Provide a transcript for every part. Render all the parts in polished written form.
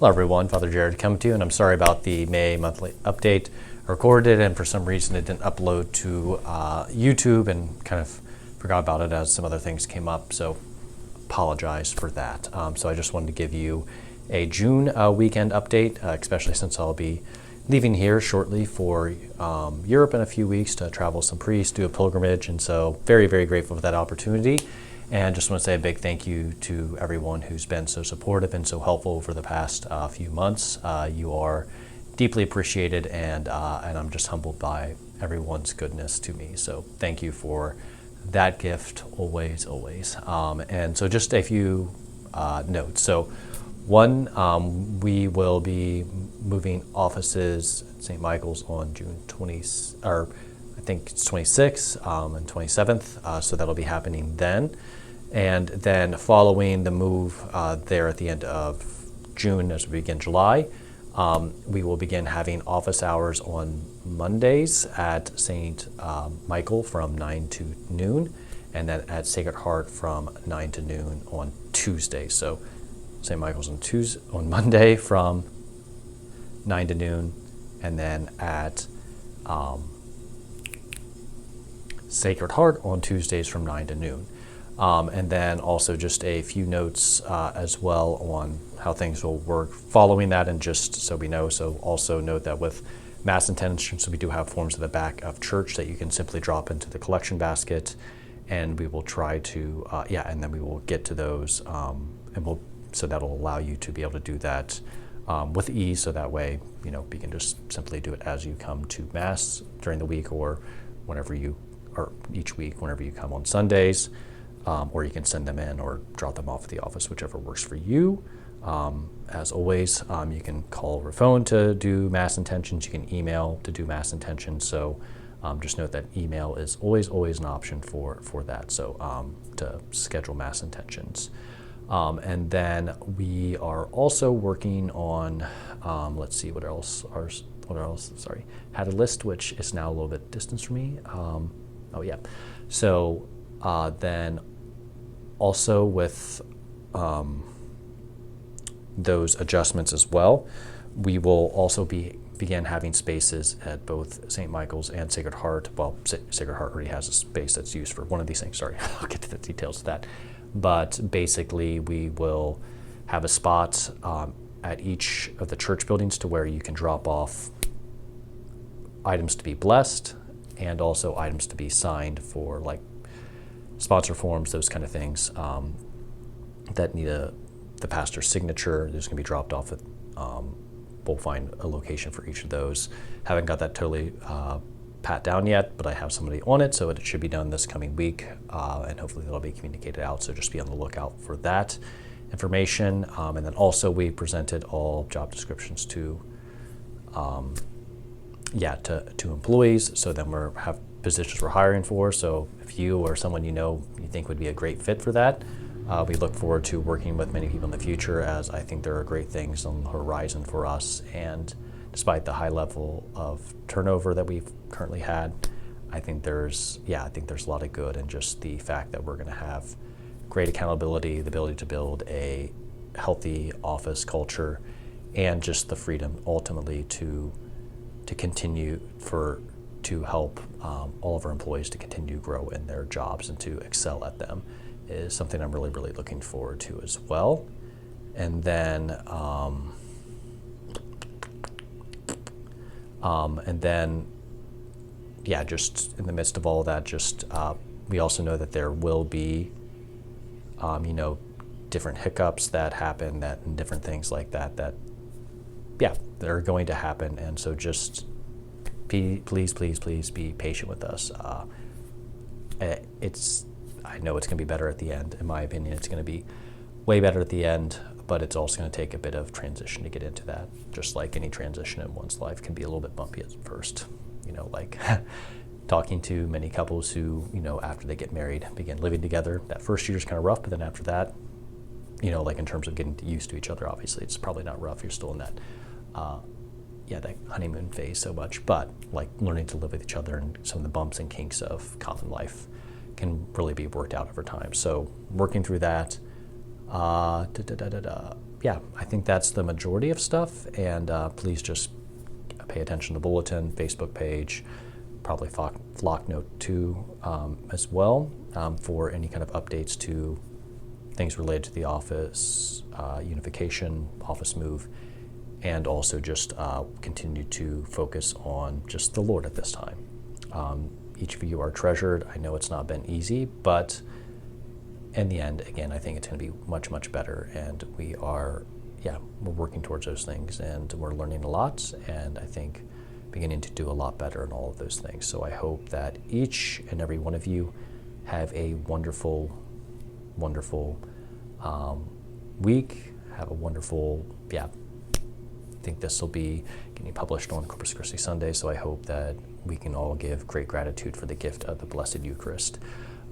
Hello everyone, Father Jared coming to you, and I'm sorry about the May monthly update. I recorded it and for some reason it didn't upload to YouTube and kind of forgot about it as some other things came up, so apologize for that. So I just wanted to give you a June weekend update, especially since I'll be leaving here shortly for Europe in a few weeks to travel some priests, do a pilgrimage, and so very, very grateful for that opportunity. And just want to say a big thank you to everyone who's been so supportive and so helpful over the past few months. You are deeply appreciated, and I'm just humbled by everyone's goodness to me. So thank you for that gift, always, always. And so just a few notes. So one, we will be moving offices at St. Michael's on June 20th, or I think it's 26th and 27th. So that'll be happening then. And then following the move there at the end of June as we begin July, we will begin having office hours on Mondays at St. Michael from 9 to noon, and then at Sacred Heart from 9 to noon on Tuesday. So St. Michael's on Monday from 9 to noon, and then at Sacred Heart on Tuesdays from 9 to noon. And then also just a few notes as well on how things will work following that, and just so we know. So also note that with Mass intentions, we do have forms at the back of church that you can simply drop into the collection basket, and we will try to, and then we will get to those, so that'll allow you to be able to do that with ease, so that way, you can just simply do it as you come to Mass during the week, or each week whenever you come on Sundays. Or you can send them in or drop them off at the office, whichever works for you. As always, you can call or phone to do Mass intentions. You can email to do Mass intentions. So just note that email is always an option for that. So to schedule Mass intentions. And then we are also working on, let's see, what else? Sorry, had a list which is now a little bit distant from me. So then also with those adjustments as well, we will also begin having spaces at both St. Michael's and Sacred Heart. Well, Sacred Heart already has a space that's used for one of these things. Sorry, I'll get to the details of that. But basically, we will have a spot at each of the church buildings to where you can drop off items to be blessed and also items to be signed for, like, sponsor forms, those kind of things that need the pastor's signature. There's going to be dropped off at, we'll find a location for each of those. Haven't got that totally pat down yet, but I have somebody on it, so it should be done this coming week, and hopefully that'll be communicated out, so just be on the lookout for that information. And then also we presented all job descriptions to employees, so then we have positions we're hiring for. So if you or someone you think would be a great fit for that, we look forward to working with many people in the future, as I think there are great things on the horizon for us. And despite the high level of turnover that we've currently had, I think there's a lot of good, and just the fact that we're going to have great accountability, the ability to build a healthy office culture, and just the freedom ultimately to continue to help all of our employees to continue to grow in their jobs and to excel at them, is something I'm really, really looking forward to as well. And then, just in the midst of all that, we also know that there will be, different hiccups that happen, and different things like that are going to happen. And so just please be patient with us. I know it's going to be better at the end. In my opinion, it's going to be way better at the end, but it's also going to take a bit of transition to get into that. Just like any transition in one's life can be a little bit bumpy at first. Like talking to many couples who, after they get married, begin living together. That first year is kind of rough, but then after that, like in terms of getting used to each other, obviously it's probably not rough. You're still in that that honeymoon phase so much, but like learning to live with each other, and some of the bumps and kinks of common life can really be worked out over time. So working through that, yeah, I think that's the majority of stuff. And please just pay attention to the bulletin, Facebook page, probably Flocknote too as well, for any kind of updates to things related to the office, unification, office move, and also just continue to focus on just the Lord at this time. Each of you are treasured. I know it's not been easy, but in the end, again, I think it's going to be much, much better. And we're working towards those things, and we're learning a lot, and I think beginning to do a lot better in all of those things. So I hope that each and every one of you have a wonderful, wonderful week. Have a wonderful, I think this will be getting published on Corpus Christi Sunday, so I hope that we can all give great gratitude for the gift of the Blessed Eucharist.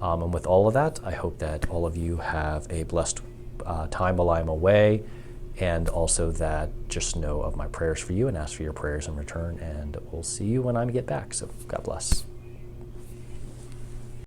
And with all of that, I hope that all of you have a blessed time while I'm away, and also that just know of my prayers for you and ask for your prayers in return, and we'll see you when I get back. So God bless.